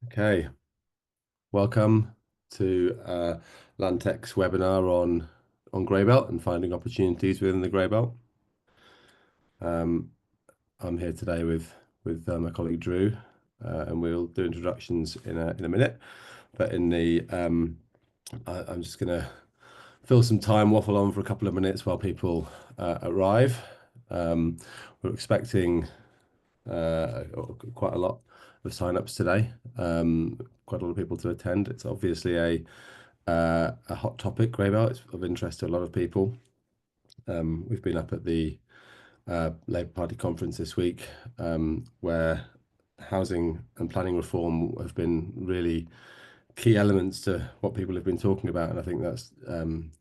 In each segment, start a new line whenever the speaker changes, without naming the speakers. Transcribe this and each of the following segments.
Okay, welcome to LandTech's webinar on Greybelt and finding opportunities within the Greybelt. I'm here today with my colleague Drew, and we'll do introductions in a minute. But in the I'm just going to fill some time, waffle on for a couple of minutes while people arrive. We're expecting quite a lot of sign-ups today. Quite a lot of people to attend. It's obviously a hot topic, Greybelt. It's of interest to a lot of people. We've been up at the Labour Party conference this week, where housing and planning reform have been really key elements to what people have been talking about, and I think that's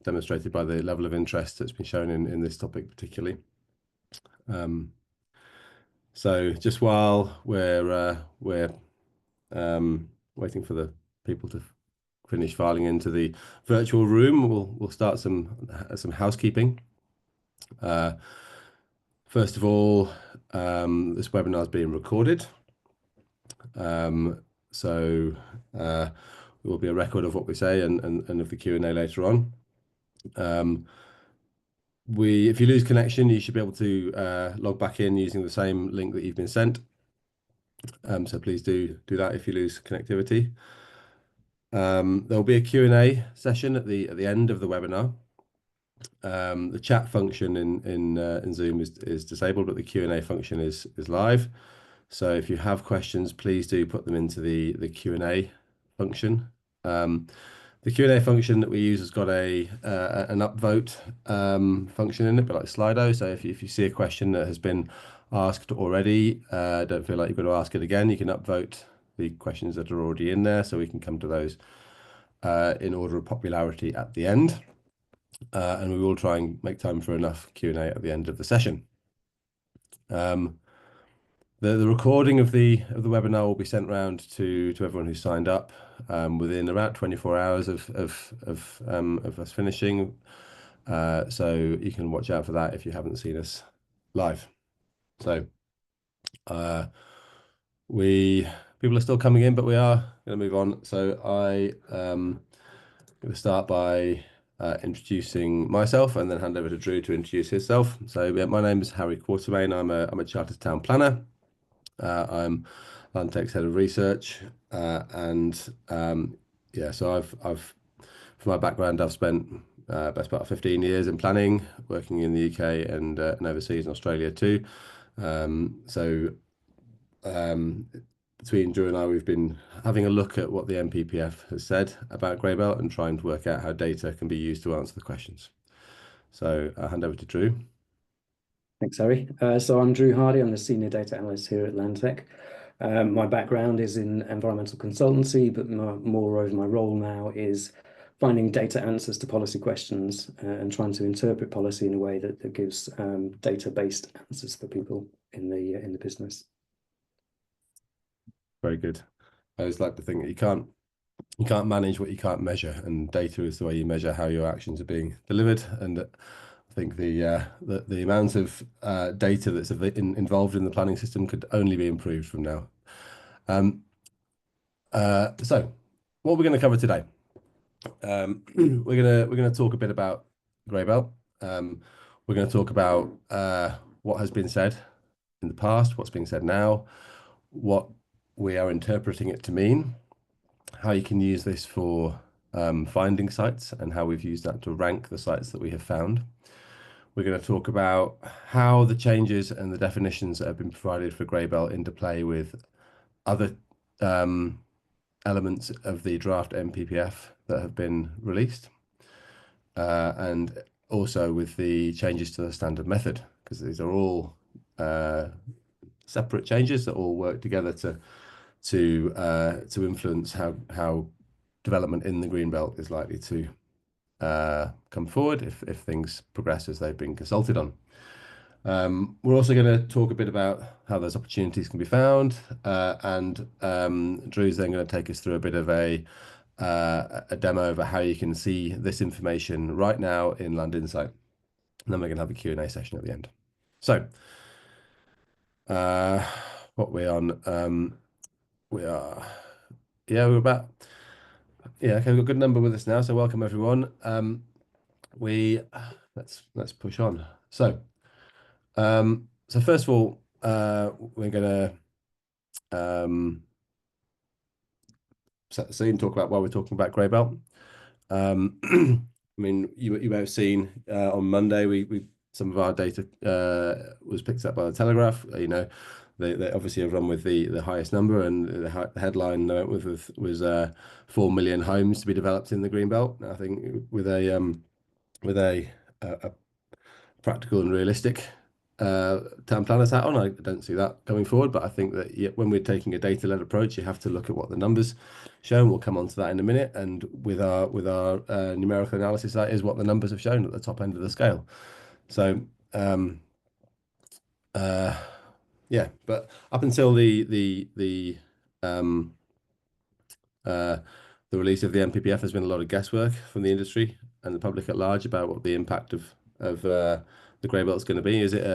demonstrated by the level of interest that's been shown in this topic particularly. So just while we're waiting for the people to finish filing into the virtual room, we'll start some housekeeping. First of all, this webinar is being recorded, so there will be a record of what we say and of the Q&A later on. If you lose connection, you should be able to log back in using the same link that you've been sent. So please do that if you lose connectivity. There will be a Q&A session at the end of the webinar. The chat function in Zoom is disabled, but the Q&A function is live. So if you have questions, please do put them into the Q&A function. The Q&A function that we use has got an upvote function in it, but like Slido. So if you see a question that has been asked already, don't feel like you've got to ask it again. You can upvote the questions that are already in there, so we can come to those in order of popularity at the end. And we will try and make time for enough Q&A at the end of the session. The recording of the webinar will be sent round to everyone who signed up within about 24 hours of us finishing. So you can watch out for that if you haven't seen us live. So people are still coming in, but we are going to move on. So I'm going to start by introducing myself and then hand over to Drew to introduce himself. So yeah, my name is Harry Quartermain. I'm a chartered town planner. I'm LandTech's head of research, and so I've for my background, I've spent best part of 15 years in planning, working in the UK and overseas in Australia too. Between Drew and I, we've been having a look at what the NPPF has said about Greybelt and trying to work out how data can be used to answer the questions. So I'll hand over to Drew.
Thanks, Harry. So I'm Drew Hardy. I'm the Senior Data Analyst here at LandTech. My background is in environmental consultancy, but moreover, my role now is finding data answers to policy questions and trying to interpret policy in a way that gives data-based answers for people in the business.
Very good. I always like to think that you can't manage what you can't measure, and data is the way you measure how your actions are being delivered. And I think the amount of data that's involved in the planning system could only be improved from now. So what we're going to cover today, we're going to talk a bit about Greybelt. We're going to talk about what has been said in the past, what's being said now, what we are interpreting it to mean, how you can use this for finding sites, and how we've used that to rank the sites that we have found. We're going to talk about how the changes and the definitions that have been provided for Greybelt interplay with other elements of the draft NPPF that have been released, and also with the changes to the standard method, because these are all separate changes that all work together to influence how development in the Greenbelt is likely to come forward if things progress as they've been consulted on. We're also going to talk a bit about how those opportunities can be found, and Drew's then going to take us through a bit of a demo of how you can see this information right now in LandInsight. And then we're going to have a Q&A session at the end. So what we're on, we are Yeah, we're about. Yeah, okay, we've got a good number with us now. So welcome everyone. We let's push on. So first of all, we're gonna set the scene, talk about why we're talking about grey belt. I mean, you may have seen on Monday we some of our data was picked up by the Telegraph. They obviously have run with the highest number, and the headline was 4 million homes to be developed in the Greenbelt. I think with a practical and realistic town planner's hat on, I don't see that going forward. But I think that when we're taking a data-led approach, you have to look at what the numbers show, and we'll come on to that in a minute. And with our numerical analysis, that is what the numbers have shown at the top end of the scale. So yeah, but up until um, the release of the NPPF, there's been a lot of guesswork from the industry and the public at large about what the impact of the grey belt is going to be. Is it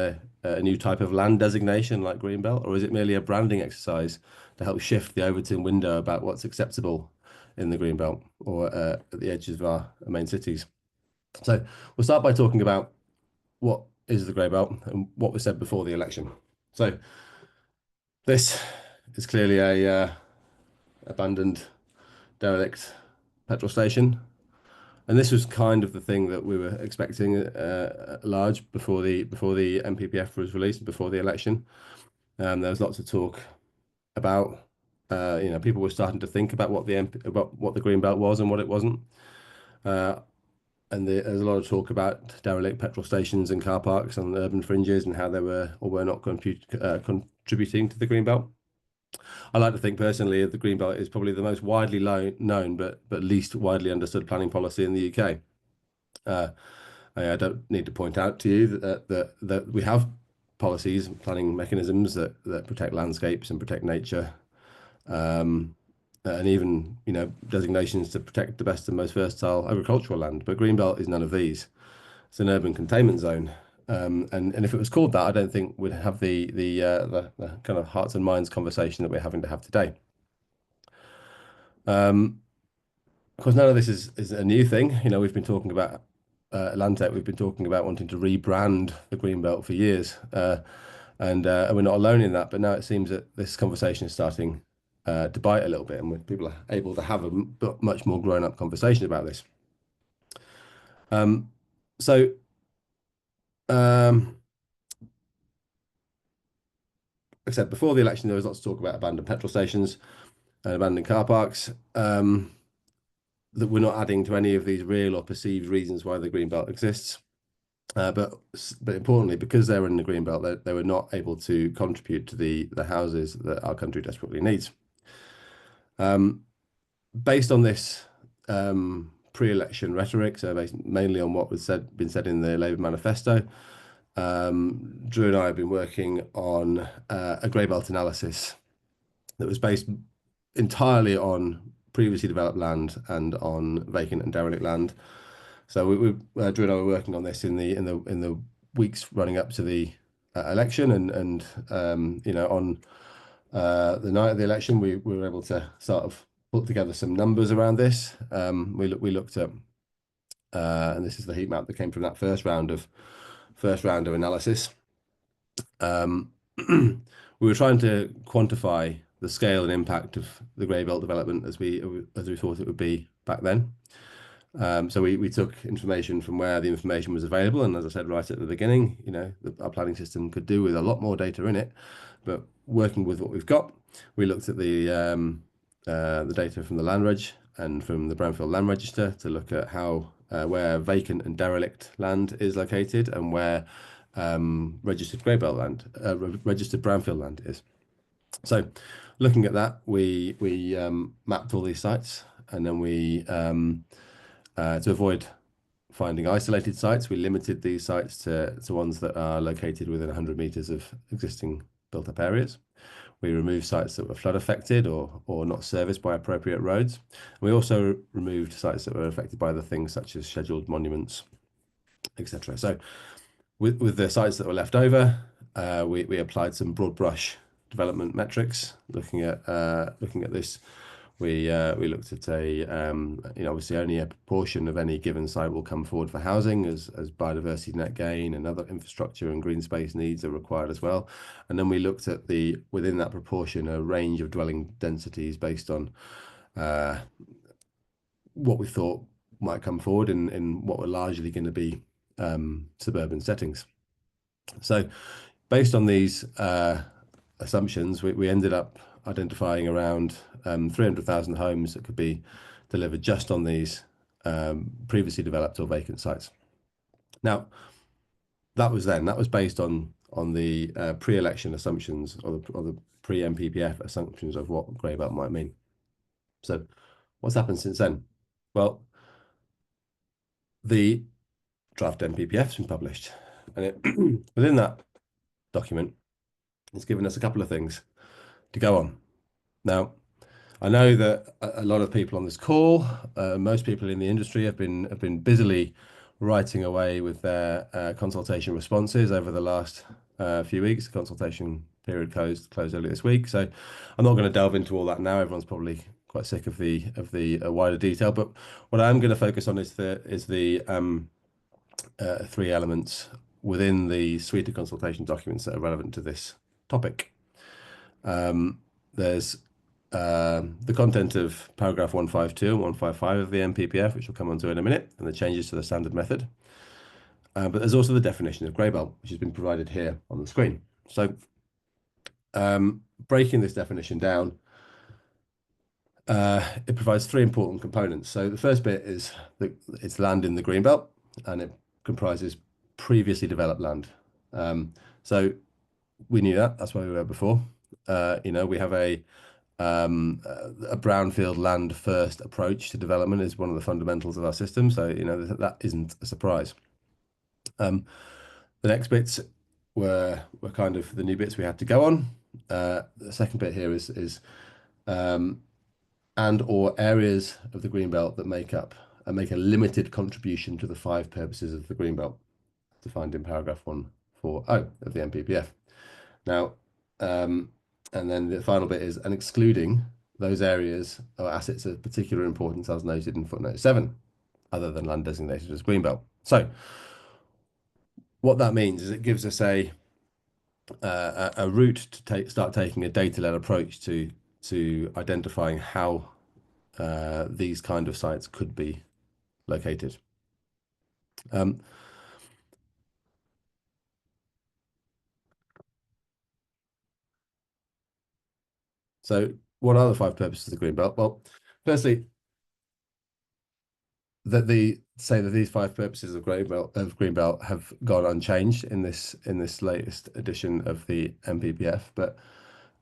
a new type of land designation like green belt, or is it merely a branding exercise to help shift the Overton window about what's acceptable in the green belt or at the edges of our main cities? So we'll start by talking about what is the grey belt and what was said before the election. So this is clearly a abandoned, derelict petrol station. And this was kind of the thing that we were expecting large before the NPPF was released, before the election. There was lots of talk about, people were starting to think about about what the green belt was and what it wasn't. And there's a lot of talk about derelict petrol stations and car parks on urban fringes and how they were or were not contributing to the green belt. I like to think personally the green belt is probably the most widely known but least widely understood planning policy in the UK. I don't need to point out to you that we have policies, planning mechanisms that protect landscapes and protect nature, and even designations to protect the best and most versatile agricultural land. But Greenbelt is none of these. It's an urban containment zone, and if it was called that, I don't think we'd have the kind of hearts and minds conversation that we're having to have today. Of course, none of this is a new thing. We've been talking about LandTech. We've been talking about wanting to rebrand the Greenbelt for years, and we're not alone in that. But now it seems that this conversation is starting to bite a little bit, and people are able to have a much more grown-up conversation about this. So, like I said, before the election, there was lots of talk about abandoned petrol stations and abandoned car parks. That we're not adding to any of these real or perceived reasons why the green belt exists. But importantly, because they were in the green belt, they were not able to contribute to the houses that our country desperately needs. Based on this pre-election rhetoric, so based mainly on what was been said in the Labour manifesto, Drew and I have been working on a grey belt analysis that was based entirely on previously developed land and on vacant and derelict land. So Drew and I were working on this in the weeks running up to the election, and on the night of the election, we were able to sort of put together some numbers around this. We looked at, and this is the heat map that came from that first round of analysis. We were trying to quantify the scale and impact of the grey belt development as we thought it would be back then. So we took information from where the information was available, and as I said right at the beginning, our planning system could do with a lot more data in it. But working with what we've got, we looked at the data from the Land Reg and from the Brownfield Land Register to look at how where vacant and derelict land is located and where registered grey belt land, registered brownfield land is. So, looking at that, we mapped all these sites, and then we to avoid finding isolated sites, we limited these sites to ones that are located within 100 meters of existing built-up areas. We removed sites that were flood affected or not serviced by appropriate roads. And we also removed sites that were affected by the things such as scheduled monuments, etc. So with the sites that were left over, we applied some broad brush development metrics, looking at this We looked at obviously only a proportion of any given site will come forward for housing as biodiversity net gain and other infrastructure and green space needs are required as well. And then we looked at within that proportion a range of dwelling densities based on what we thought might come forward in what were largely going to be suburban settings. So based on these assumptions, we ended up identifying around 300,000 homes that could be delivered just on these previously developed or vacant sites. Now, that was based on the pre-election assumptions or the pre-NPPF assumptions of what grey belt might mean. So what's happened since then? Well, the draft NPPF has been published, and within that document, it's given us a couple of things to go on. Now, I know that a lot of people on this call, most people in the industry have been busily writing away with their consultation responses over the last few weeks. The consultation period closed earlier this week, so I'm not going to delve into all that now. Everyone's probably quite sick of the wider detail, but what I'm going to focus on is the three elements within the suite of consultation documents that are relevant to this topic. There's the content of paragraph 152 and 155 of the NPPF, which we'll come on to in a minute, and the changes to the standard method. But there's also the definition of grey belt, which has been provided here on the screen. So breaking this definition down, it provides three important components. So the first bit is that it's land in the green belt, and it comprises previously developed land. So we knew that. That's where we were before. We have a brownfield land first approach to development is one of the fundamentals of our system. So, that isn't a surprise. The next bits were kind of the new bits we had to go on. The second bit here is and or areas of the greenbelt that make a limited contribution to the five purposes of the greenbelt defined in paragraph 140 of the NPPF. Now, and then the final bit is and excluding those areas or assets of particular importance as noted in footnote 7, other than land designated as greenbelt. So what that means is it gives us a route to start taking a data-led approach to identifying how these kind of sites could be located. So what are the five purposes of the greenbelt? Well, firstly, say that these five purposes of greenbelt have gone unchanged in this latest edition of the NPPF, but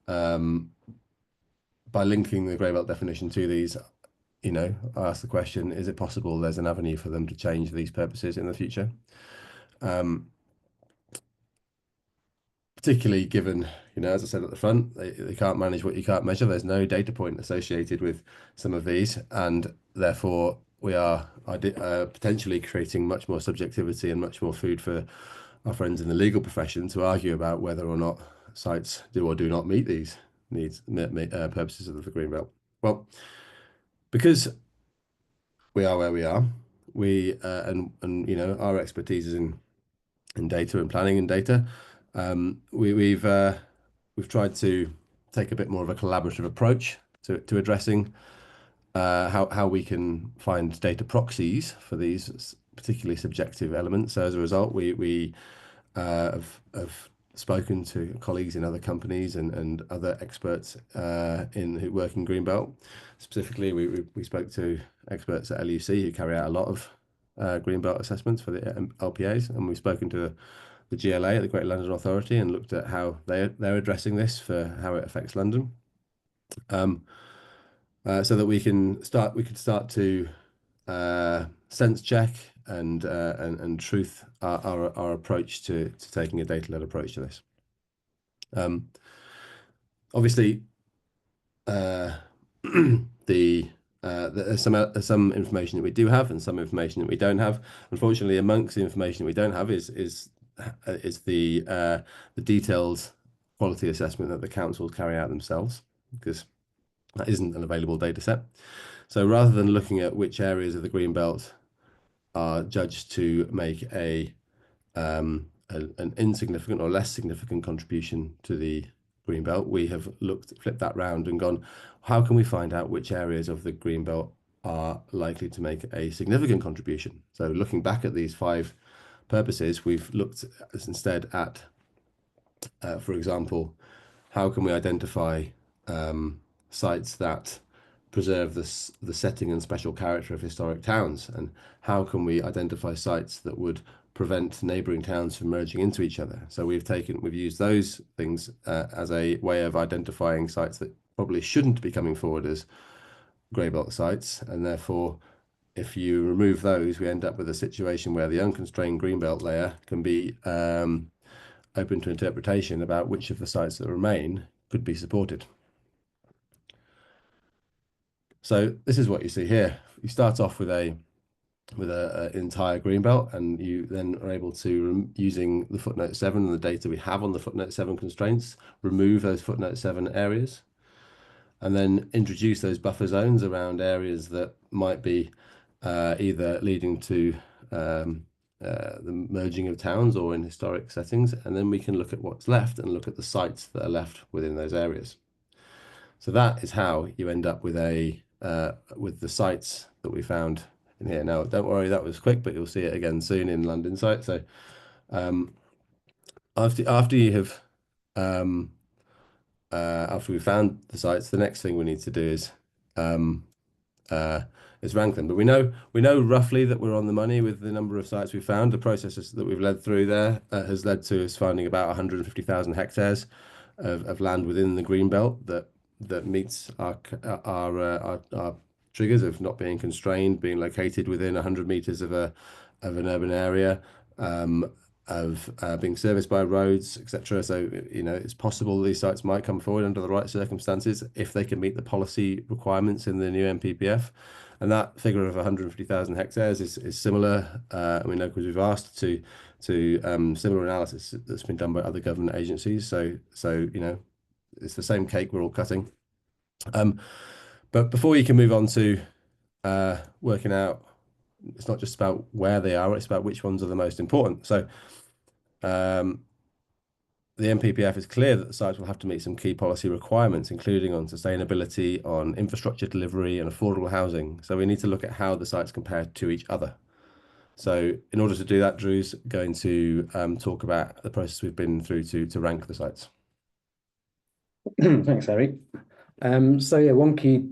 by linking the greenbelt definition to these, I ask the question: is it possible there's an avenue for them to change these purposes in the future? Particularly given, as I said at the front, they can't manage what you can't measure. There's no data point associated with some of these, and therefore we are potentially creating much more subjectivity and much more food for our friends in the legal profession to argue about whether or not sites do or do not meet these purposes of the greenbelt. Well, because we are where we are, our expertise is in data and planning and data. We've tried to take a bit more of a collaborative approach to addressing how we can find data proxies for these particularly subjective elements. So as a result, we have spoken to colleagues in other companies and other experts who work in Greenbelt. Specifically, we spoke to experts at LUC who carry out a lot of Greenbelt assessments for the LPAs, and we've spoken to the GLA, the Great London Authority, and looked at how they're addressing this for how it affects London, so that we could start to sense check and truth our approach to taking a data-led approach to this. Obviously, there's some information that we do have and some information that we don't have. Unfortunately, amongst the information that we don't have is the detailed quality assessment that the councils carry out themselves, because That isn't an available data set. So rather than looking at which areas of the green belt are judged to make an insignificant or less significant contribution to the green belt, we have flipped that round and gone, how can we find out which areas of the green belt are likely to make a significant contribution? So looking back at these 5 purposes, we've looked instead at, for example, how can we identify sites that preserve the setting and special character of historic towns, and how can we identify sites that would prevent neighbouring towns from merging into each other. So we've used those things as a way of identifying sites that probably shouldn't be coming forward as grey belt sites, and therefore if you remove those, we end up with a situation where the unconstrained green belt layer can be open to interpretation about which of the sites that remain could be supported. So this is what you see here. You start off with an entire green belt, and you then are able to, using the footnote 7 and the data we have on the footnote 7 constraints, remove those footnote 7 areas, and then introduce those buffer zones around areas that might be either leading to the merging of towns or in historic settings, and then we can look at what's left and look at the sites that are left within those areas. So that is how you end up with with the sites that we found in here. Now, don't worry, that was quick, but you'll see it again soon in LandInsight. So after you have after we found the sites, the next thing we need to do is rank them. But we know roughly that we're on the money with the number of sites we found. The processes that we've led through there has led to us finding about 150,000 hectares of land within the green belt that meets our triggers of not being constrained, being located within 100 meters of an urban area, of being serviced by roads, etc. So, it's possible these sites might come forward under the right circumstances if they can meet the policy requirements in the new NPPF. And that figure of 150,000 hectares is similar. We know because we've asked to similar analysis that's been done by other government agencies. So it's the same cake we're all cutting. But before you can move on to working out, it's not just about where they are, it's about which ones are the most important. So the NPPF is clear that the sites will have to meet some key policy requirements, including on sustainability, on infrastructure delivery and affordable housing. So we need to look at how the sites compare to each other. So in order to do that, Drew's going to talk about the process we've been through to rank the sites.
Thanks, Harry. So yeah, one key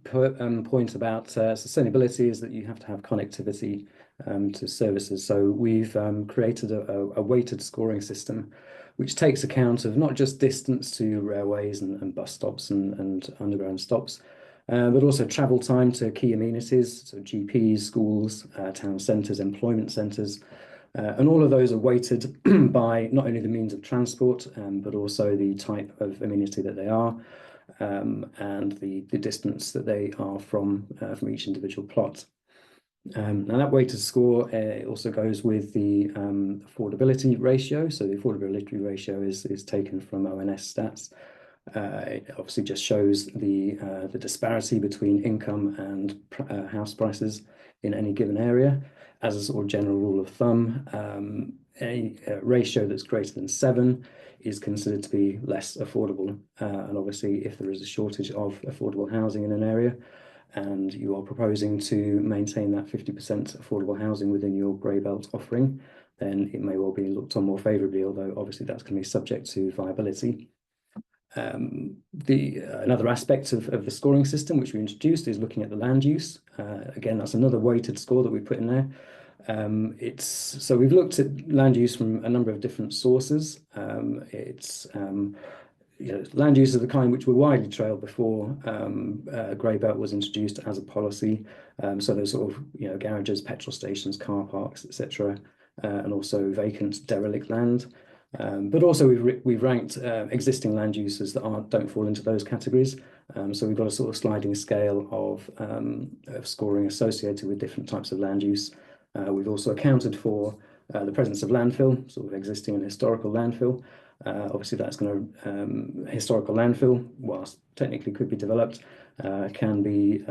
point about sustainability is that you have to have connectivity to services. So we've created a weighted scoring system, which takes account of not just distance to railways and bus stops and underground stops, but also travel time to key amenities, so GPs, schools, town centres, employment centres. And all of those are weighted by not only the means of transport, but also the type of amenity that they are, and the distance that they are from each individual plot. Now that weighted score also goes with the affordability ratio. So the affordability ratio is taken from ONS stats. It obviously just shows the disparity between income and house prices in any given area. As a sort of general rule of thumb, a ratio that's greater than 7 is considered to be less affordable. And obviously, if there is a shortage of affordable housing in an area, and you are proposing to maintain that 50% affordable housing within your grey belt offering, then it may well be looked on more favourably, although obviously that's going to be subject to viability. Another aspect of the scoring system which we introduced is looking at the land use. Again, that's another weighted score that we put in there. So we've looked at land use from a number of different sources. Land use of the kind which were widely trailed before grey belt was introduced as a policy. So there's sort of garages, petrol stations, car parks, etc., and also vacant derelict land. But also we've ranked existing land uses that don't fall into those categories. So we've got a sort of sliding scale of scoring associated with different types of land use. We've also accounted for the presence of landfill, sort of existing and historical landfill, Obviously, that's going to historical landfill, whilst technically could be developed, can be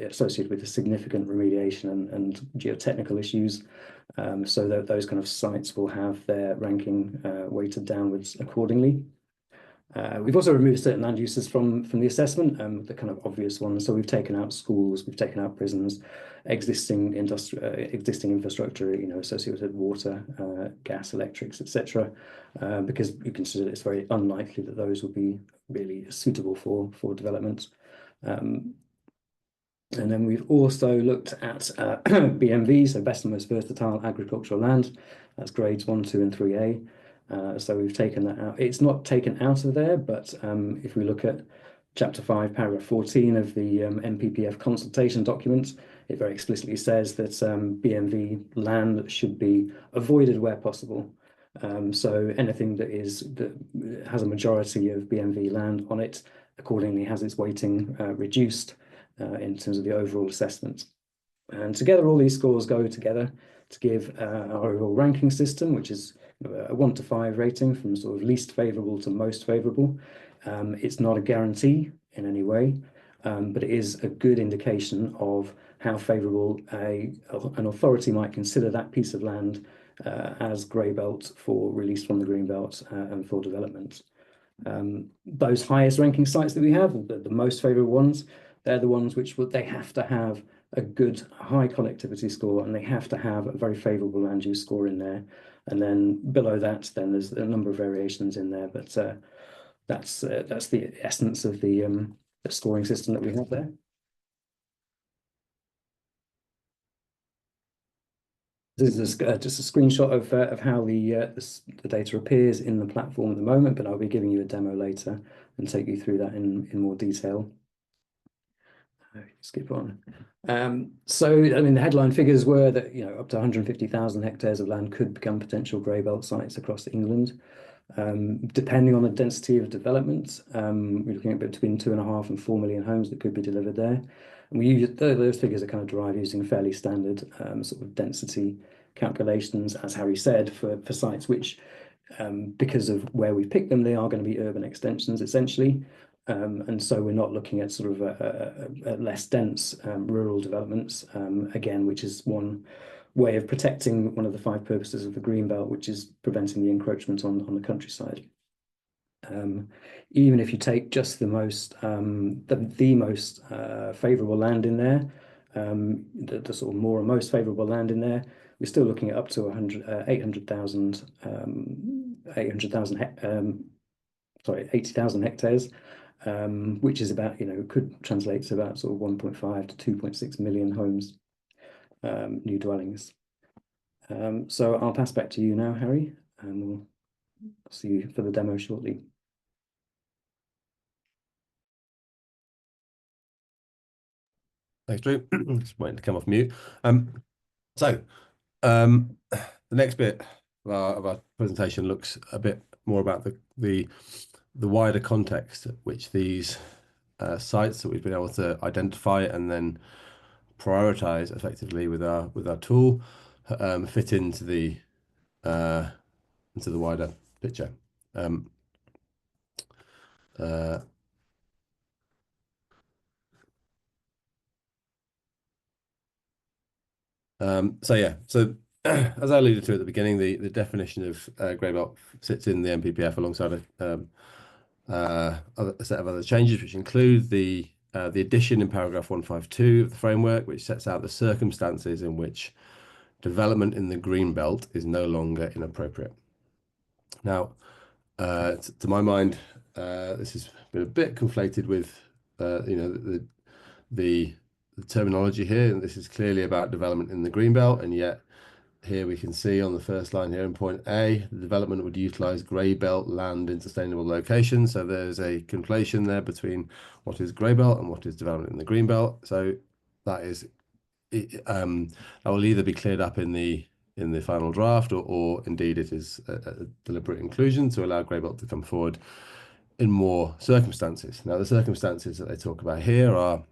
associated with a significant remediation and geotechnical issues. So that those kind of sites will have their ranking weighted downwards accordingly. We've also removed certain land uses from the assessment, the kind of obvious ones. So we've taken out schools, we've taken out prisons, existing infrastructure, associated with water, gas, electrics, etc., because we consider it's very unlikely that those will be really suitable for development. And then we've also looked at BMV, so best and most versatile agricultural land. That's grades 1, 2, and 3A. So we've taken that out. It's not taken out of there, but if we look at Chapter 5, Paragraph 14 of the NPPF consultation document, it very explicitly says that BMV land should be avoided where possible. So anything that has a majority of BMV land on it accordingly has its weighting reduced in terms of the overall assessment. And together, all these scores go together to give our overall ranking system, which is a 1 to 5 rating from sort of least favorable to most favorable. It's not a guarantee in any way, but it is a good indication of how favorable an authority might consider that piece of land as grey belt for release from the green belt and for development. Those highest ranking sites that we have, the most favorable ones, they're the ones which they have to have a good high connectivity score, and they have to have a very favorable land use score in there. And then below that, then there's a number of variations in there, but that's the essence of the scoring system that we have there. This is just a screenshot of how the data appears in the platform at the moment, but I'll be giving you a demo later and take you through that in more detail. Skip on. So, I mean, the headline figures were that up to 150,000 hectares of land could become potential grey belt sites across England. Depending on the density of development, we're looking at between 2.5 and 4 million homes that could be delivered there. And we use those figures are kind of derived using fairly standard sort of density calculations, as Harry said, for sites which, because of where we picked them, they are going to be urban extensions essentially. And so we're not looking at sort of a less dense rural developments, again, which is one way of protecting one of the 5 purposes of the green belt, which is preventing the encroachment on the countryside. Even if you take just the most favourable land in there, the sort of more and most favourable land in there, we're still looking at up to 80,000 hectares, which is about, could translate to about sort of 1.5 to 2.6 million homes, new dwellings. So I'll pass back to you now, Harry, and we'll see you for the demo shortly.
Thanks, Drew. Just waiting to come off mute. So the next bit of our presentation looks a bit more about the wider context at which these sites that we've been able to identify and then prioritize effectively with our tool fit into the wider picture. So as I alluded to at the beginning, the definition of grey belt sits in the NPPF alongside a set of other changes, which include the addition in paragraph 152 of the framework, which sets out the circumstances in which development in the green belt is no longer inappropriate. Now, to my mind, this has been a bit conflated with the terminology here, and this is clearly about development in the green belt, and yet here we can see on the first line here in point A, the development would utilize grey belt land in sustainable locations. So there's a conflation there between what is grey belt and what is development in the green belt. So that is that will either be cleared up in the final draft, or indeed it is a deliberate inclusion to allow grey belt to come forward in more circumstances. Now, the circumstances that they talk about here are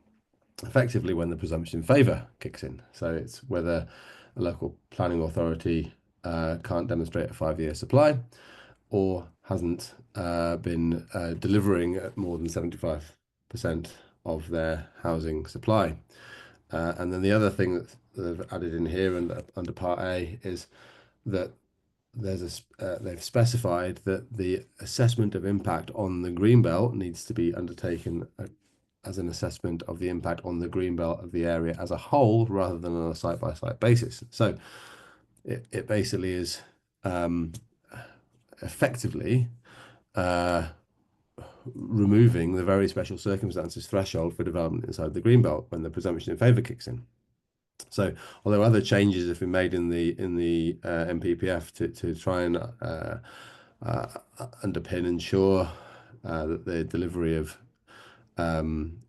effectively when the presumption in favour kicks in. So it's whether a local planning authority can't demonstrate a 5-year supply, or hasn't been delivering at more than 75% of their housing supply. And then the other thing that they've added in here and under Part A is that they've specified that the assessment of impact on the greenbelt needs to be undertaken as an assessment of the impact on the greenbelt of the area as a whole, rather than on a site-by-site basis. So it basically is effectively removing the very special circumstances threshold for development inside the greenbelt when the presumption in favour kicks in. So, although other changes have been made in the NPPF to try and underpin, ensure that the delivery of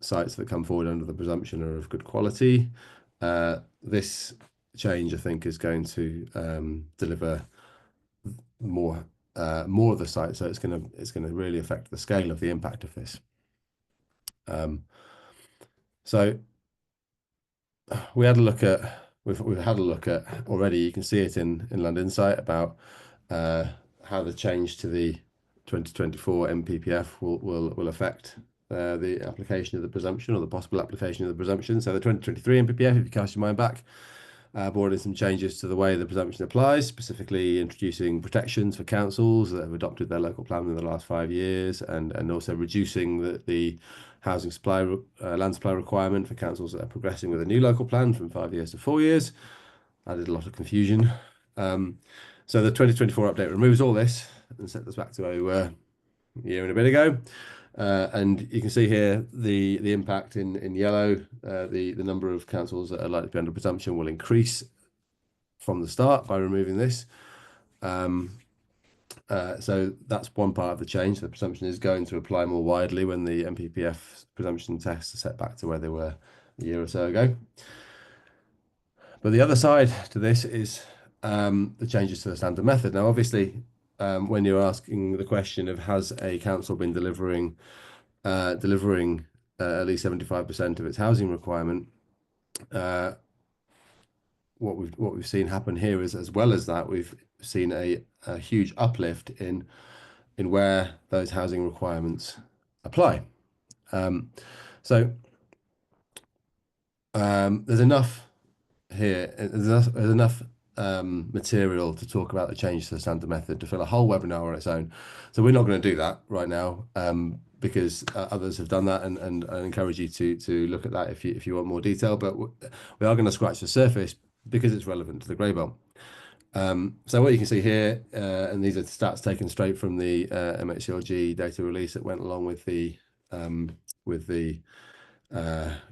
sites that come forward under the presumption are of good quality, this change, I think, is going to deliver more of the site. So it's going to really affect the scale of the impact of this. So we had a look at. We've had a look at already. You can see it in LandInsight about how the change to the 2024 NPPF will affect the application of the presumption, or the possible application of the presumption. So the 2023 NPPF, if you cast your mind back, brought in some changes to the way the presumption applies, specifically introducing protections for councils that have adopted their local plan in the last 5 years, and also reducing the housing supply, land supply requirement for councils that are progressing with a new local plan from 5 years to 4 years. Added a lot of confusion. So the 2024 update removes all this and sets us back to a year and a bit ago. And you can see here the impact in yellow. The number of councils that are likely to be under presumption will increase from the start by removing this. So that's one part of the change. The presumption is going to apply more widely when the NPPF presumption tests are set back to where they were a year or so ago. But the other side to this is the changes to the standard method. Now, obviously, when you're asking the question of has a council been delivering at least 75% of its housing requirement, what we've seen happen here is, as well as that, we've seen a huge uplift in where those housing requirements apply. So there's enough here. There's enough material to talk about the change to the standard method to fill a whole webinar on its own. So we're not going to do that right now, because others have done that, and I encourage you to look at that if you want more detail. But we are going to scratch the surface because it's relevant to the grey belt. So what you can see here, and these are stats taken straight from the MHCLG data release that went along with the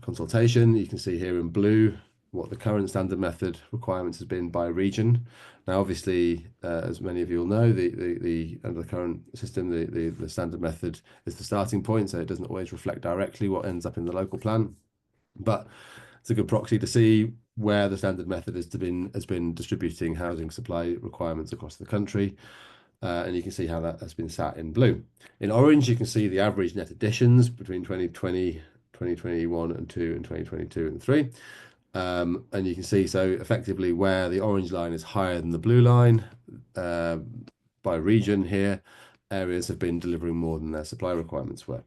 consultation. You can see here in blue what the current standard method requirements has been by region. Now, obviously, as many of you will know, under the current system, the standard method is the starting point, so it doesn't always reflect directly what ends up in the local plan. But it's a good proxy to see where the standard method has been distributing housing supply requirements across the country. And you can see how that has been sat in blue. In orange, you can see the average net additions between 2020, 2021 and 2, and 2022 and 3. And you can see, so effectively, where the orange line is higher than the blue line by region here, areas have been delivering more than their supply requirements were.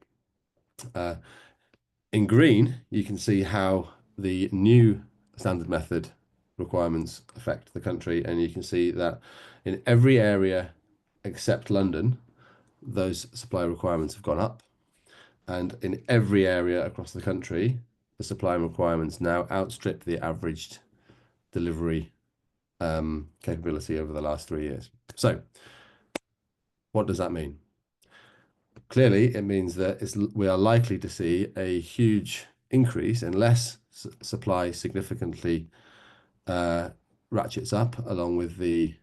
In green, you can see how the new standard method requirements affect the country, and you can see that in every area except London, those supply requirements have gone up, and in every area across the country, the supply requirements now outstrip the averaged delivery capability over the last 3 years. So what does that mean? Clearly, it means that we are likely to see a huge increase unless supply significantly ratchets up along with the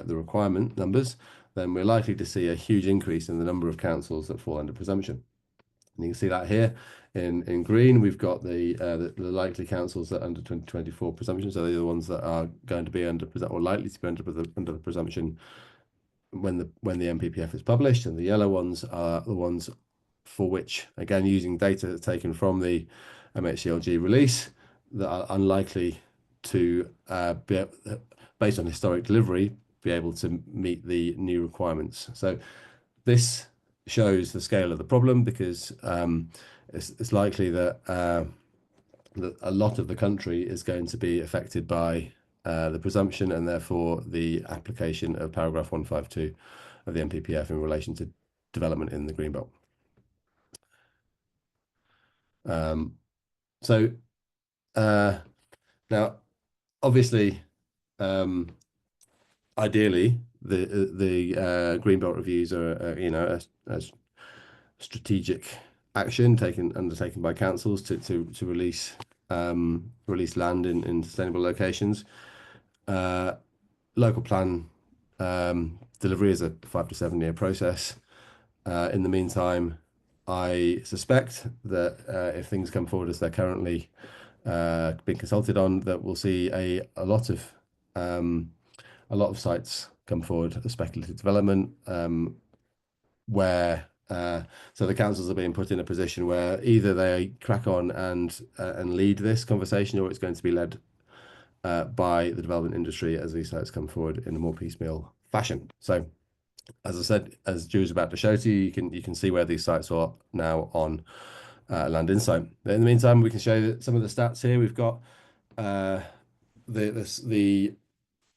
requirement numbers. Then we're likely to see a huge increase in the number of councils that fall under presumption. And you can see that here in green, we've got the likely councils that are under 2024 presumption. So they're the ones that are going to be under, or likely to be under the presumption when the NPPF is published, and the yellow ones are the ones for which, again, using data taken from the MHCLG release, that are unlikely to be, based on historic delivery, be able to meet the new requirements. So this shows the scale of the problem, because it's likely that that a lot of the country is going to be affected by the presumption, and therefore the application of paragraph 152 of the NPPF in relation to development in the Greenbelt. So now, obviously, ideally, the Greenbelt reviews are you know, a strategic action undertaken by councils to release land in sustainable locations. Local plan delivery is a 5 to 7 year process. In the meantime, I suspect that if things come forward as they're currently being consulted on, that we'll see a lot of sites come forward of speculative development, where so the councils are being put in a position where either they crack on and lead this conversation, or it's going to be led by the development industry as these sites come forward in a more piecemeal fashion. So, as I said, as Drew's about to show to you, you can see where these sites are now on LandInsight. In the meantime, we can show you some of the stats here. We've got the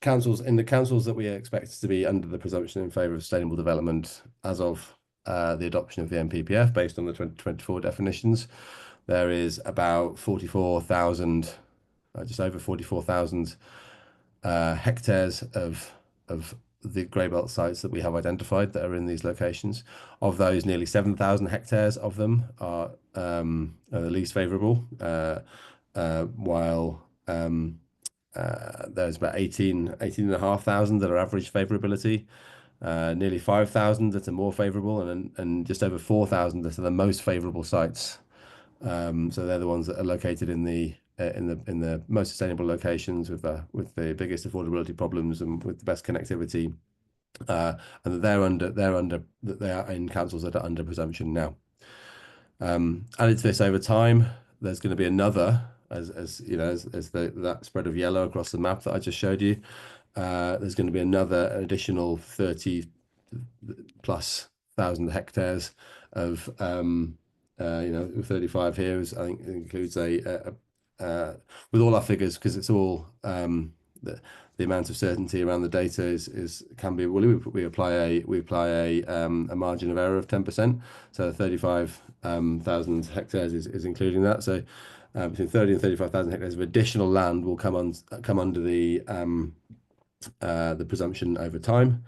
councils that we expect to be under the presumption in favour of sustainable development as of the adoption of the NPPF based on the 2024 definitions. There is about 44,000, just over 44,000 hectares of the grey belt sites that we have identified that are in these locations. Of those, nearly 7,000 hectares of them are the least favourable, while there's about 18,500 that are average favourability, nearly 5,000 that are more favourable, and just over 4,000 that are the most favourable sites. So they're the ones that are located in the most sustainable locations with the biggest affordability problems and with the best connectivity, and they are in councils that are under presumption now. Added to this over time, there's going to be another, as you know, as that spread of yellow across the map that I just showed you. There's going to be another additional 30+ thousand hectares of 35 here is, I think, includes with all our figures, because it's all the amount of certainty around the data can be, well, we apply a margin of error of 10%. So 35,000 hectares is including that. So between 30 and 35,000 hectares of additional land will come under the presumption over time,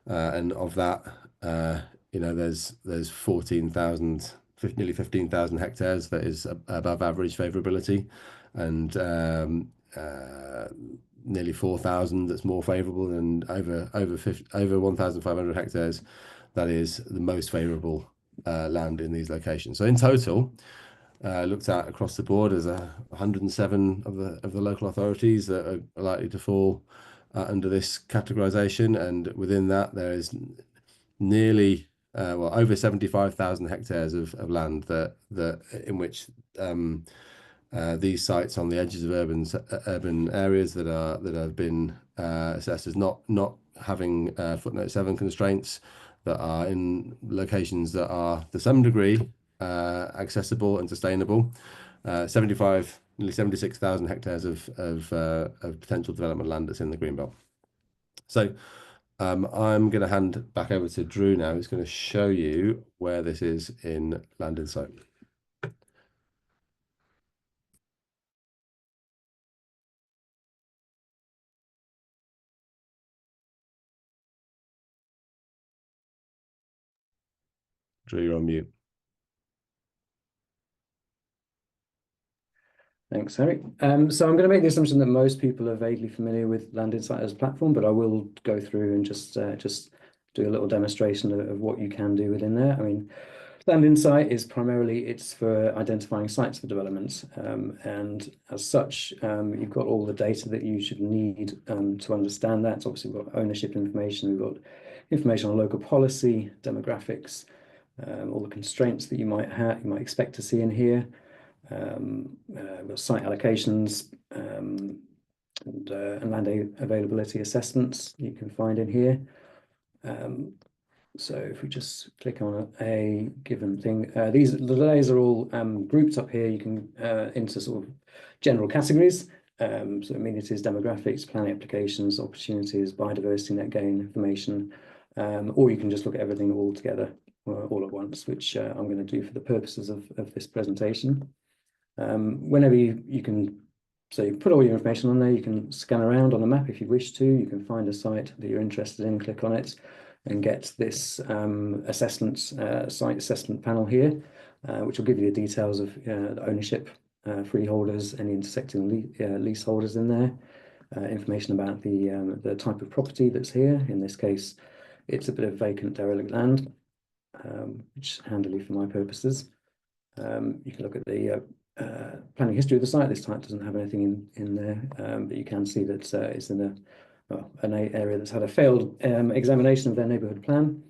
and of that, there's 14,000, nearly 15,000 hectares that is above average favourability, and nearly 4,000 that's more favourable, and over 1,500 hectares that is the most favourable land in these locations. So in total, looked at across the board, as 107 of the local authorities that are likely to fall under this categorisation, and within that there is nearly over 75,000 hectares of land that in which these sites on the edges of urban areas that have been assessed as not having footnote 7 constraints, that are in locations that are to some degree accessible and sustainable. Nearly 76,000 hectares of potential development land that's in the Greenbelt. So I'm going to hand back over to Drew now, who's going to show you where this is in LandInsight. Drew, you're on mute.
Thanks, Harry. So I'm going to make the assumption that most people are vaguely familiar with LandInsight as a platform, but I will go through and just do a little demonstration of what you can do within there. I mean, LandInsight is primarily, it's for identifying sites for development, and as such, you've got all the data that you should need to understand that. So obviously, we've got ownership information, we've got information on local policy, demographics, all the constraints that you might expect to see in here. We've got site allocations, and land availability assessments you can find in here. So if we just click on a given thing, the layers are all grouped up here. You can into sort of general categories. So amenities, demographics, planning applications, opportunities, biodiversity, net gain, information, or you can just look at everything all together, all at once, which I'm going to do for the purposes of this presentation. Whenever you can, so you put all your information on there, you can scan around on the map if you wish to, you can find a site that you're interested in, click on it, and get this site assessment panel here, which will give you the details of the ownership, freeholders, any intersecting leaseholders in there, information about the type of property that's here. In this case, it's a bit of vacant derelict land, which is handily for my purposes. You can look at the planning history of the site. This site doesn't have anything in there, but you can see that it's in an area that's had a failed examination of their neighbourhood plan,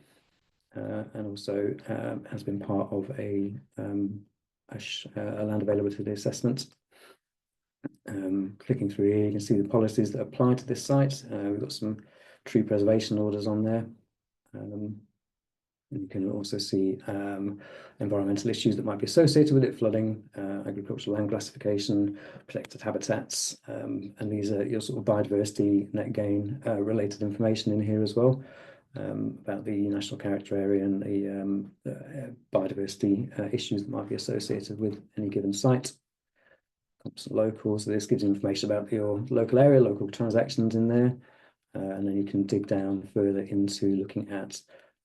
and also has been part of a land availability assessment. Clicking through here, you can see the policies that apply to this site. We've got some tree preservation orders on there. You can also see environmental issues that might be associated with it: flooding, agricultural land classification, protected habitats, and these are your sort of biodiversity, net gain related information in here as well, about the national character area and the biodiversity issues that might be associated with any given site. Local, so this gives you information about your local area, local transactions in there, and then you can dig down further into looking at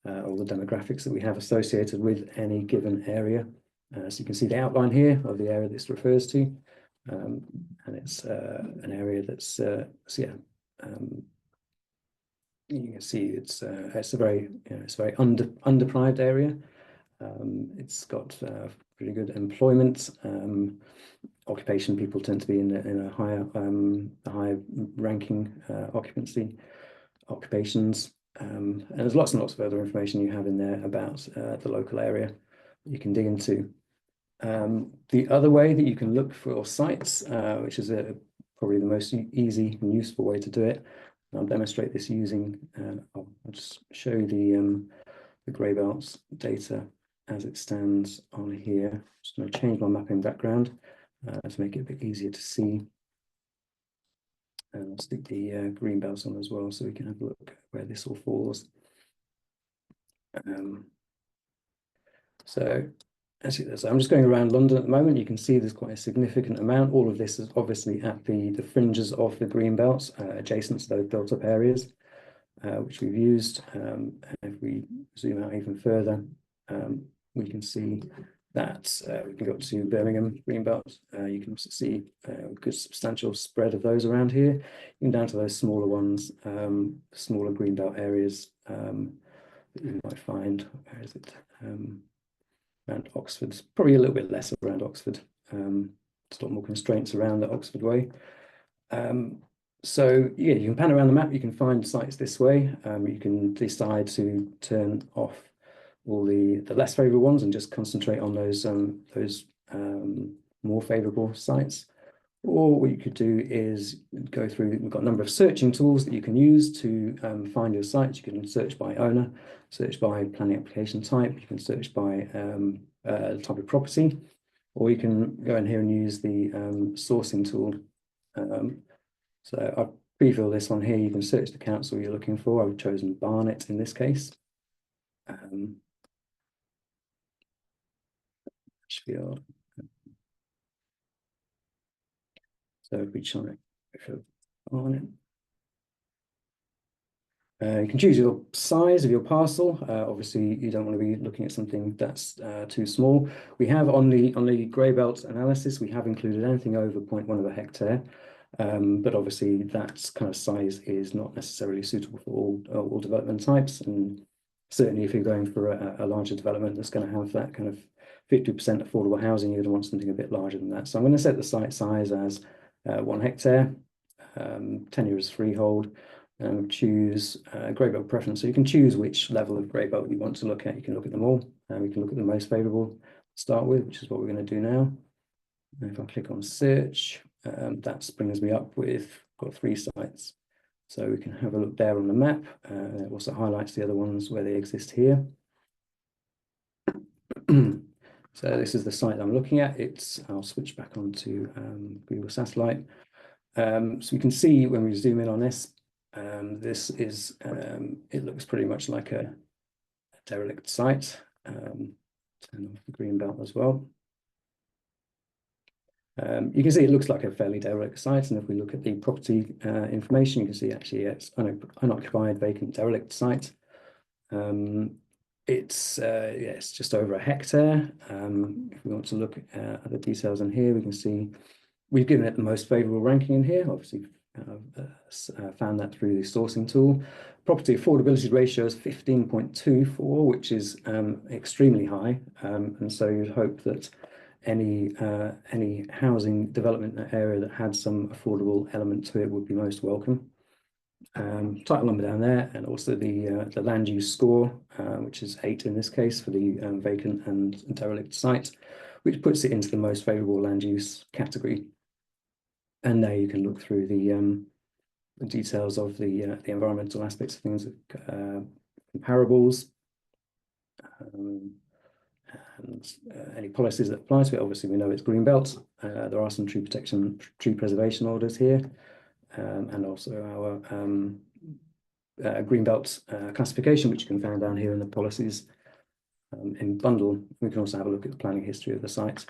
all the demographics that we have associated with any given area. So you can see the outline here of the area this refers to, and it's an area that's you can see it's a very underdeprived area. It's got pretty good employment, occupation. People tend to be in a higher ranking occupations. And there's lots and lots of other information you have in there about the local area that you can dig into. The other way that you can look for sites, which is probably the most easy and useful way to do it, and I'll demonstrate this using, I'll just show you the grey belts data as it stands on here. I'm just going to change my mapping background to make it a bit easier to see. And I'll stick the green belts on as well, so we can have a look at where this all falls. So I'm just going around London at the moment. You can see there's quite a significant amount. All of this is obviously at the fringes of the green belts, adjacent to those built up areas, which we've used. And if we zoom out even further, we can see that we can go up to Birmingham Greenbelt. You can also see a good substantial spread of those around here, even down to those smaller ones, smaller Greenbelt areas that you might find. Where is it? Around Oxford, probably a little bit less around Oxford. There's a lot more constraints around the Oxford way. So yeah, you can pan around the map, you can find sites this way. You can decide to turn off all the less favorable ones and just concentrate on those more favorable sites. Or what you could do is go through, we've got a number of searching tools that you can use to find your sites. You can search by owner, search by planning application type, you can search by type of property, or you can go in here and use the sourcing tool. So I've pre-filled this one here. You can search the council you're looking for. I've chosen Barnet in this case. Field. So if we try on it, you can choose your size of your parcel. Obviously, you don't want to be looking at something that's too small. We have on the grey belt analysis, we have included anything over 0.1 of a hectare, but obviously that kind of size is not necessarily suitable for all development types. And certainly, if you're going for a larger development that's going to have that kind of 50% affordable housing, you're going to want something a bit larger than that. So I'm going to set the site size as 1 hectare, 10 years freehold, and choose grey belt preference. So you can choose which level of grey belt you want to look at. You can look at them all, and we can look at the most favourable to start with, which is what we're going to do now. And if I click on search, that brings me up with got 3 sites. So we can have a look there on the map. It also highlights the other ones where they exist here. So this is the site I'm looking at. I'll switch back onto Google Satellite. So we can see when we zoom in on this, it looks pretty much like a derelict site. Turn off the green belt as well. You can see it looks like a fairly derelict site, and if we look at the property information, you can see actually it's an unoccupied vacant derelict site. It's just over a hectare. If we want to look at the details in here, we can see we've given it the most favorable ranking in here. Obviously, found that through the sourcing tool. Property affordability ratio is 15.24, which is extremely high. And so you'd hope that any housing development in that area that had some affordable element to it would be most welcome. Title number down there, and also the land use score, which is 8 in this case for the vacant and derelict site, which puts it into the most favorable land use category. And there you can look through the details of the environmental aspects of things, comparables, and any policies that apply to it. Obviously, we know it's greenbelt. There are some tree preservation orders here. And also our greenbelt classification, which you can find down here in the policies in bundle. We can also have a look at the planning history of the site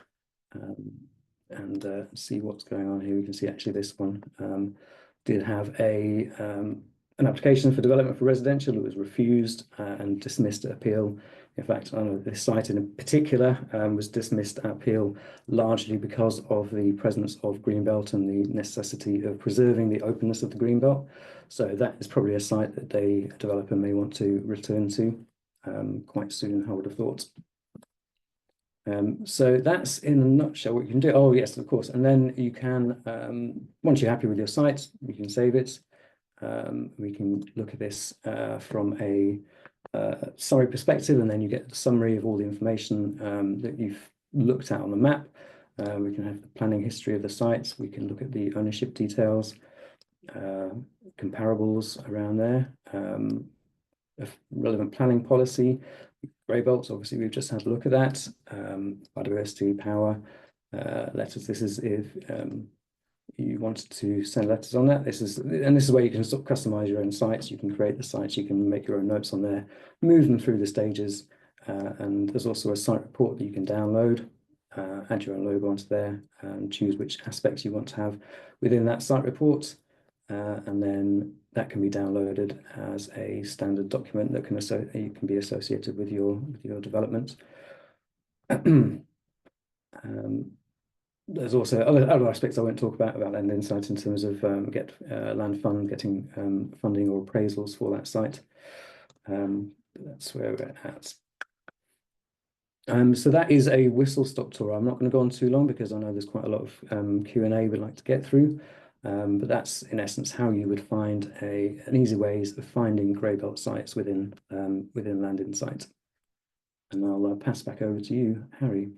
and see what's going on here. We can see actually this one did have an application for development for residential. It was refused and dismissed at appeal. In fact, this site in particular was dismissed at appeal largely because of the presence of greenbelt and the necessity of preserving the openness of the greenbelt. So that is probably a site that a developer may want to return to quite soon, I would have thought. So that's in a nutshell what you can do. Oh, yes, of course. And then you can, once you're happy with your site, you can save it. We can look at this from a summary perspective, and then you get the summary of all the information that you've looked at on the map. We can have the planning history of the sites. We can look at the ownership details, comparables around there, relevant planning policy, grey belts. Obviously, we've just had a look at that. Biodiversity, power, letters. This is if you wanted to send letters on that. This is where you can sort of customize your own sites. You can create the sites, you can make your own notes on there, move them through the stages, and there's also a site report that you can download, add your own logo onto there, and choose which aspects you want to have within that site report, and then that can be downloaded as a standard document that can be associated with your development. There's also other aspects I won't talk about LandInsight in terms of land fund, getting funding or appraisals for that site. That's where we're at. So that is a whistle-stop tour. I'm not going to go on too long because I know there's quite a lot of Q&A we'd like to get through. But that's in essence how you would find an easy ways of finding grey belt sites within LandInsight. And I'll pass back over to you, Harry.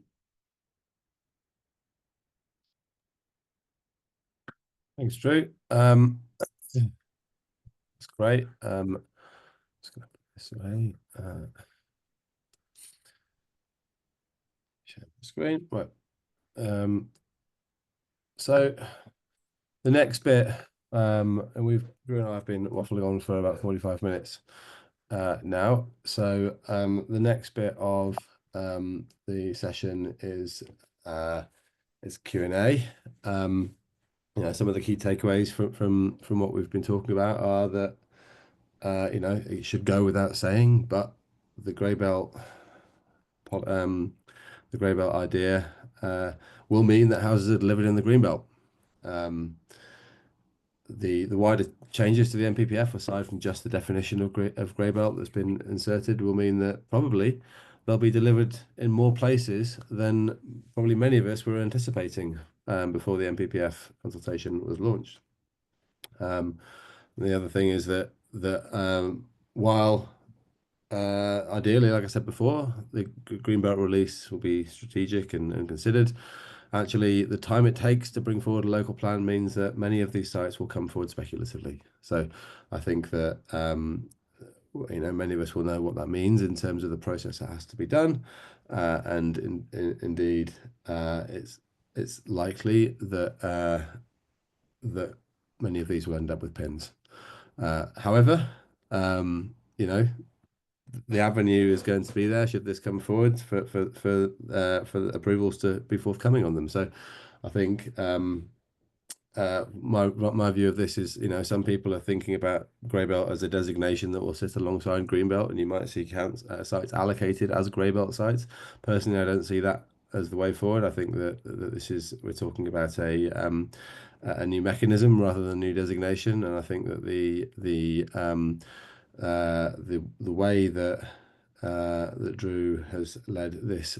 Thanks, Drew. That's great. Just gonna put this away. Share the screen. Right. So the next bit, and Drew and I have been waffling on for about 45 minutes now. So the next bit of the session is Q&A. Some of the key takeaways from what we've been talking about are that it should go without saying, but the grey belt idea will mean that houses are delivered in the green belt. The wider changes to the NPPF, aside from just the definition of grey belt that's been inserted, will mean that probably they'll be delivered in more places than probably many of us were anticipating before the NPPF consultation was launched. The other thing is that while ideally, like I said before, the green belt release will be strategic and considered, actually the time it takes to bring forward a local plan means that many of these sites will come forward speculatively. So I think that many of us will know what that means in terms of the process that has to be done, and indeed, it's likely that many of these will end up with pins. However, the avenue is going to be there should this come forward for approvals to be forthcoming on them. So I think my view of this is, some people are thinking about grey belt as a designation that will sit alongside green belt, and you might see sites allocated as grey belt sites. Personally, I don't see that as the way forward. I think that we're talking about a new mechanism rather than a new designation, and I think that the way that Drew has led this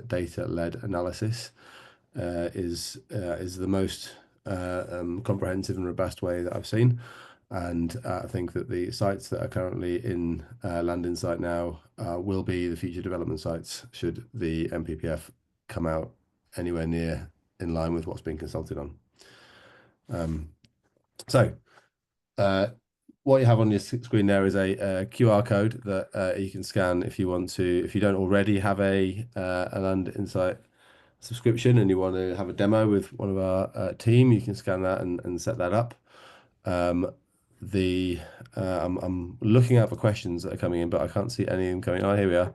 data-led analysis is the most comprehensive and robust way that I've seen. And I think that the sites that are currently in LandInsight now will be the future development sites should the NPPF come out anywhere near in line with what's being consulted on. So what you have on your screen there is a QR code that you can scan if you want to. If you don't already have a LandInsight subscription and you want to have a demo with one of our team, you can scan that and set that up. I'm looking out for questions that are coming in, but I can't see any of them coming. Oh, here we are.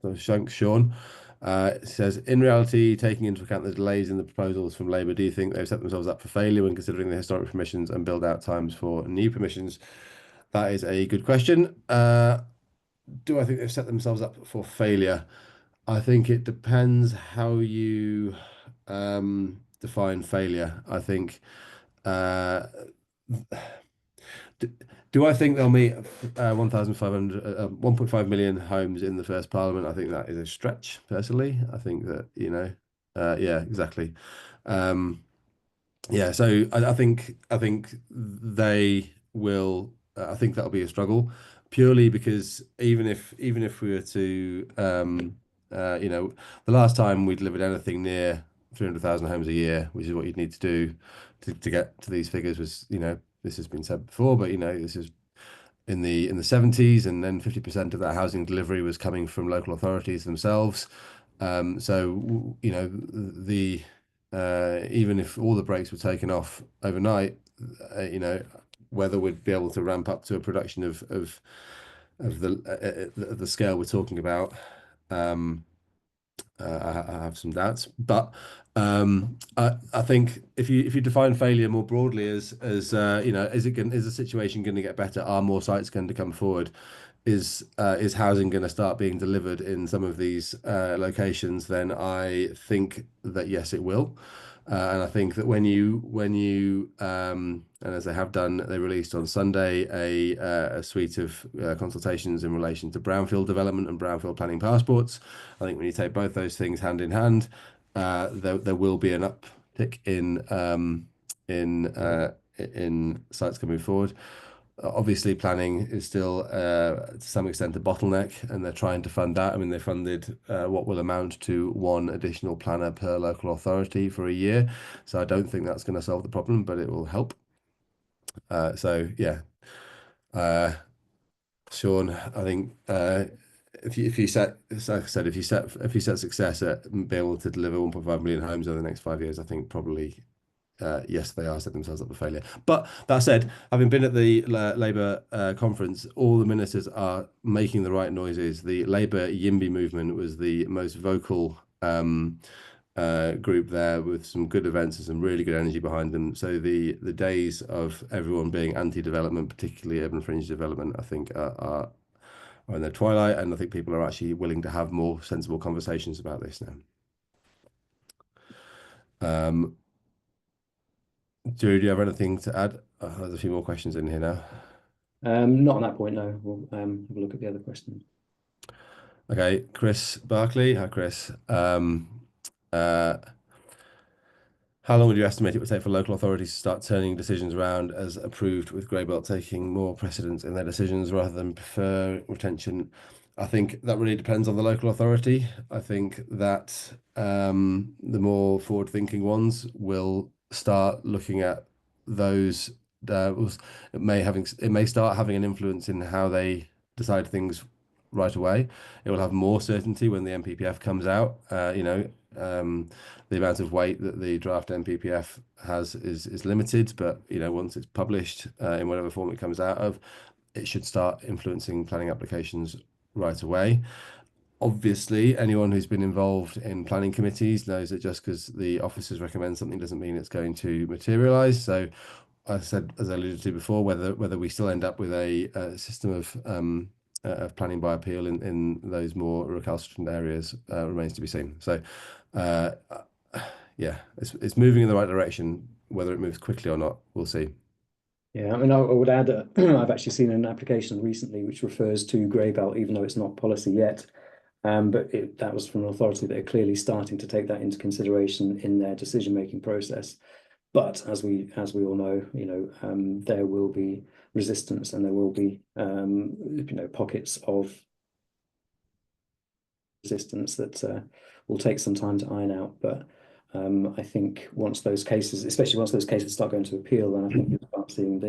So Sean says, in reality, taking into account the delays in the proposals from Labour, do you think they've set themselves up for failure when considering the historic permissions and build out times for new permissions? That is a good question. Do I think they've set themselves up for failure? I think it depends how you define failure. I think do I think they'll meet 1.5 million homes in the first Parliament? I think that is a stretch, personally. I think that, yeah, exactly. Yeah, so I think they will. I think that'll be a struggle, purely because even if we were to, the last time we delivered anything near 300,000 homes a year, which is what you'd need to do to get to these figures, was, this has been said before, but this is in the 70s, and then 50% of that housing delivery was coming from local authorities themselves. So the even if all the brakes were taken off overnight, whether we'd be able to ramp up to a production of the scale we're talking about, I have some doubts. But I think if you define failure more broadly as is the situation going to get better? Are more sites going to come forward? Is housing going to start being delivered in some of these locations? Then I think that yes, it will. And I think that when you and as they have done, they released on Sunday a suite of consultations in relation to brownfield development and brownfield planning passports. I think when you take both those things hand in hand, there will be an uptick in sites coming forward. Obviously, planning is still to some extent a bottleneck, and they're trying to fund that. I mean, they funded what will amount to one additional planner per local authority for a year. So I don't think that's going to solve the problem, but it will help. So yeah, Sean, I think if you set, like I said, if you set success at being able to deliver 1.5 million homes over the next 5 years, I think probably yes, they are setting themselves up for failure. But that said, having been at the Labour conference, all the ministers are making the right noises. The Labour YIMBY movement was the most vocal group there, with some good events and some really good energy behind them. So the days of everyone being anti-development, particularly urban fringe development, I think are in their twilight, and I think people are actually willing to have more sensible conversations about this now. Drew, do you have anything to add? There's a few more questions in here now.
Not on that point, no. We'll have a look at the other questions.
Okay, Chris Barkley. Hi, Chris. How long would you estimate it would take for local authorities to start turning decisions around as approved, with grey belt taking more precedence in their decisions rather than prefer retention? I think that really depends on the local authority. I think that the more forward-thinking ones will start looking at those. It may start having an influence in how they decide things right away. It will have more certainty when the NPPF comes out. The amount of weight that the draft NPPF has is limited, but once it's published in whatever form it comes out of, it should start influencing planning applications right away. Obviously, anyone who's been involved in planning committees knows that just because the officers recommend something doesn't mean it's going to materialize. So, I said, as I alluded to before, whether we still end up with a system of planning by appeal in those more recalcitrant areas remains to be seen. So, uh, yeah, it's moving in the right direction. Whether it moves quickly or not, we'll see.
Yeah, I mean, I would add that I've actually seen an application recently which refers to grey belt, even though it's not policy yet. But that was from an authority that are clearly starting to take that into consideration in their decision-making process. But as we all know, there will be resistance and there will be pockets of resistance that will take some time to iron out. But I think once those cases, especially once those cases start going to appeal, then I think you'll start seeing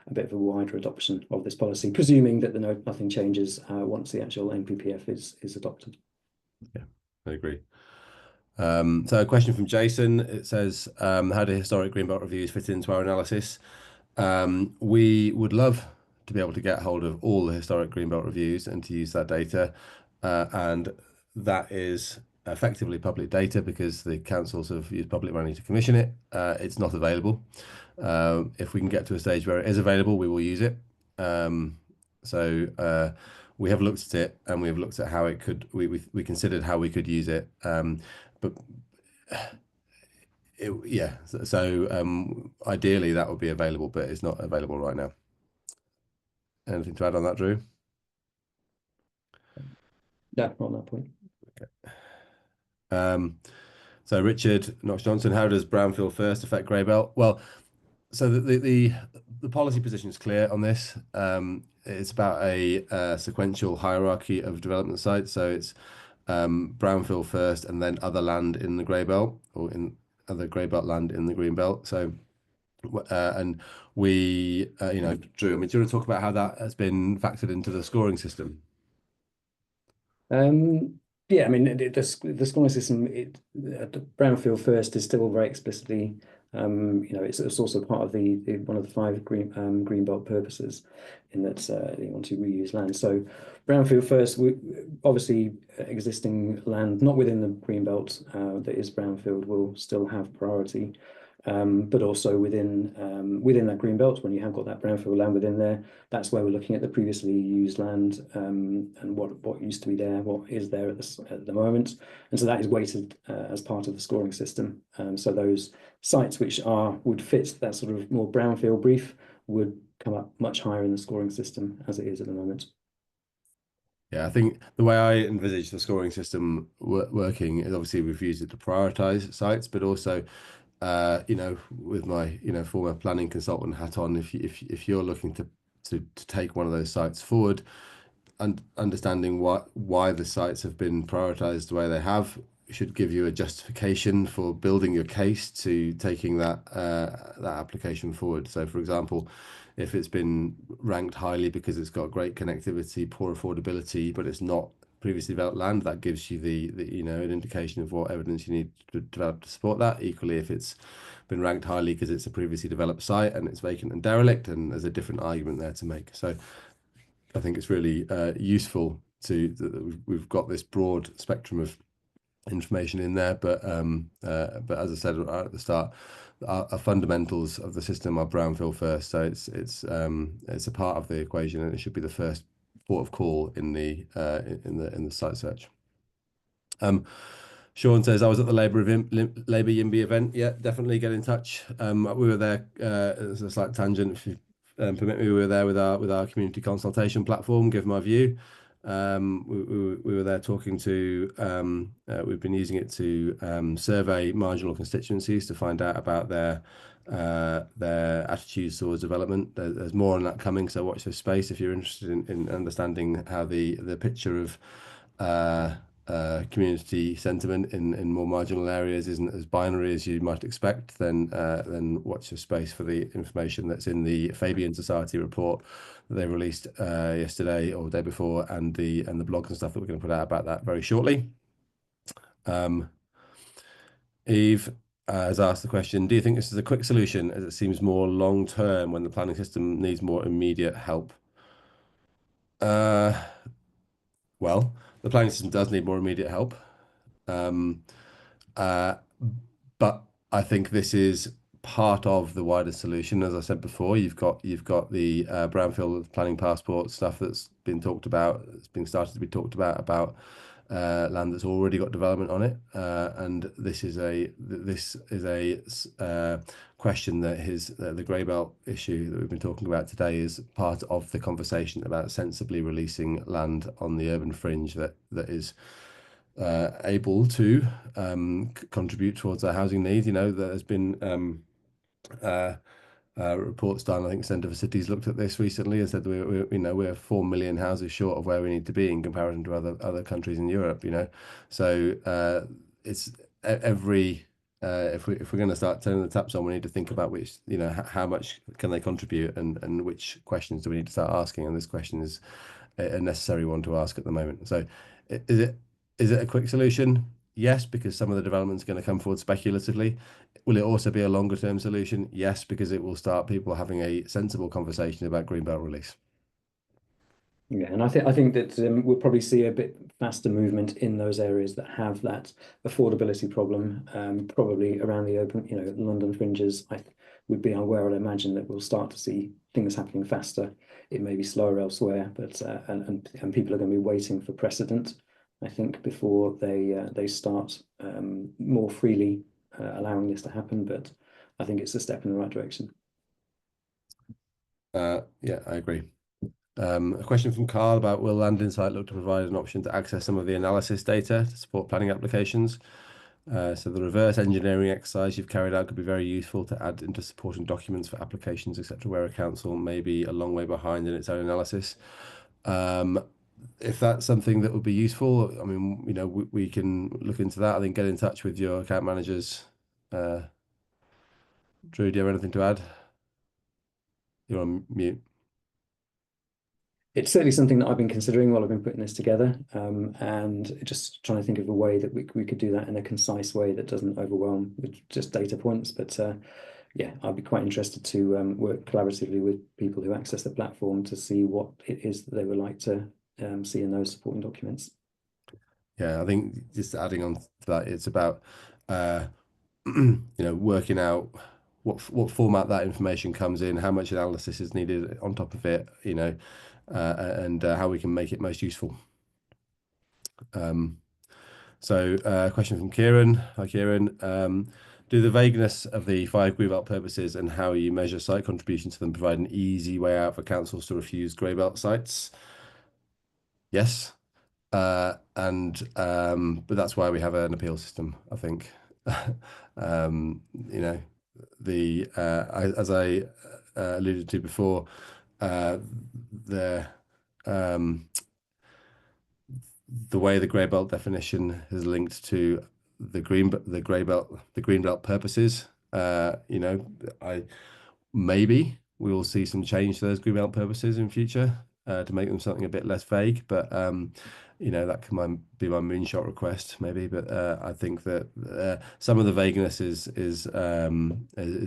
a bit of a wider adoption of this policy, presuming that nothing changes once the actual NPPF is adopted.
Yeah, I agree. So a question from Jason. It says, how do historic greenbelt reviews fit into our analysis? We would love to be able to get hold of all the historic greenbelt reviews and to use that data. And that is effectively public data because the councils have used public money to commission it. It's not available. If we can get to a stage where it is available, we will use it. So we have looked at it and we have looked at how it could, we considered how we could use it. But yeah, so ideally that would be available, but it's not available right now. Anything to add on that, Drew?
No, not on that point.
So Richard Knox Johnson, how does brownfield first affect grey belt? Well, so the policy position is clear on this. It's about a sequential hierarchy of development sites. So it's brownfield first, and then other land in the grey belt or in other grey belt land in the green belt. So, and we, Drew, I mean, do you want to talk about how that has been factored into the scoring system?
Yeah, I mean, the scoring system, the brownfield first is still very explicitly, it's also part of the one of the five green belt purposes, in that they want to reuse land. So, brownfield first, obviously existing land not within the green belt that is brownfield will still have priority. But also within that green belt, when you have got that brownfield land within there, that's where we're looking at the previously used land and what used to be there, what is there at the moment, and so that is weighted as part of the scoring system. So those sites which would fit that sort of more brownfield brief would come up much higher in the scoring system as it is at the moment.
Yeah, I think the way I envisage the scoring system working is obviously we've used it to prioritize sites, but also with my former planning consultant hat on, if you're looking to take one of those sites forward, and understanding why the sites have been prioritized the way they have should give you a justification for building your case to taking that application forward. So, for example, if it's been ranked highly because it's got great connectivity, poor affordability, but it's not previously developed land, that gives you the an indication of what evidence you need to develop to support that. Equally, if it's been ranked highly because it's a previously developed site and it's vacant and derelict, and there's a different argument there to make. So I think it's really useful that we've got this broad spectrum of information in there, but as I said right at the start, our fundamentals of the system are brownfield first, so it's a part of the equation, and it should be the first port of call in the site search. Sean says, I was at the Labour YIMBY event. Yeah, definitely get in touch. We were there as a slight tangent, if you permit me. We were there with our community consultation platform, Give My View. We were there talking to, we've been using it to survey marginal constituencies to find out about their their attitudes towards development. There's more on that coming, so watch this space if you're interested in understanding how the picture of community sentiment in more marginal areas isn't as binary as you might expect. Then watch this space for the information that's in the Fabian Society report that they released yesterday or the day before, and the blogs and stuff that we're going to put out about that very shortly. Eve has asked the question, do you think this is a quick solution as it seems more long term when the planning system needs more immediate help? Well, the planning system does need more immediate help. Um, uh, but I think this is part of the wider solution. As I said before, you've got the brownfield planning passport stuff that's been talked about. It's been started to be talked about land that's already got development on it, and this is a question that the grey belt issue that we've been talking about today is part of the conversation about sensibly releasing land on the urban fringe that is able to contribute towards our housing needs. You know, there's been reports done. I think Centre for Cities looked at this recently and said we're 4 million houses short of where we need to be in comparison to other countries in Europe. You know, so it's every if we're going to start turning the taps on, we need to think about which, you know, how much can they contribute, and which questions do we need to start asking. And this question is a necessary one to ask at the moment. So, is it a quick solution? Yes, because some of the development's going to come forward speculatively. Will it also be a longer term solution? Yes, because it will start people having a sensible conversation about greenbelt release.
Yeah, and I think that we'll probably see a bit faster movement in those areas that have that affordability problem. Probably around the open, you know, London fringes. I would be where I'd imagine that we'll start to see things happening faster. It may be slower elsewhere, but and people are going to be waiting for precedent, I think, before they start more freely allowing this to happen. But I think it's a step in the right direction.
Yeah, I agree. A question from Carl about, will LandInsight look to provide an option to access some of the analysis data to support planning applications? So the reverse engineering exercise you've carried out could be very useful to add into supporting documents for applications, etc., where a council may be a long way behind in its own analysis. If that's something that would be useful, I mean, you know, we can look into that. I think get in touch with your account managers. Drew, do you have anything to add? You're on mute.
It's certainly something that I've been considering while I've been putting this together, and just trying to think of a way that we could do that in a concise way that doesn't overwhelm with just data points. But yeah, I'd be quite interested to work collaboratively with people who access the platform to see what it is that they would like to see in those supporting documents.
Yeah, I think just adding on to that, it's about you know, working out what format that information comes in, how much analysis is needed on top of it, you know, and how we can make it most useful. So a question from Kieran. Hi, Kieran. Do the vagueness of the 5 greenbelt purposes and how you measure site contribution to them provide an easy way out for councils to refuse greybelt sites? Yes. But that's why we have an appeal system, I think. You know, as I alluded to before, the way the grey belt definition is linked to the green belt purposes. You know, maybe we will see some change to those green belt purposes in future to make them something a bit less vague. But you know, that can be my moonshot request, maybe. But I think that some of the vagueness is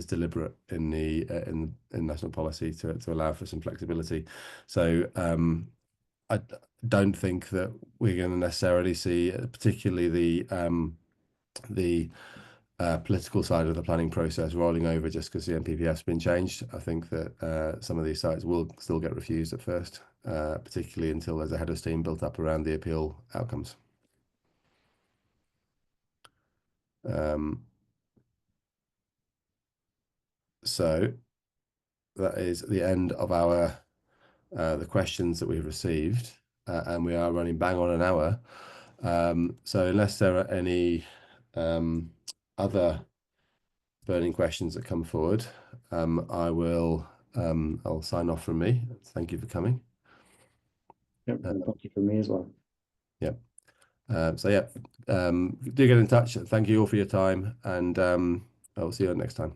deliberate in the in national policy to allow for some flexibility. So I don't think that we're going to necessarily see, particularly the political side of the planning process rolling over just because the NPPF's been changed. I think that some of these sites will still get refused at first, particularly until there's a head of steam built up around the appeal outcomes. So that is the end of our the questions that we've received, and we are running bang on an hour. So unless there are any other burning questions that come forward, I'll sign off from me. Thank you for coming.
Yep, and thank you from me as well.
Yeah. So yeah, do get in touch. Thank you all for your time, and I'll see you next time.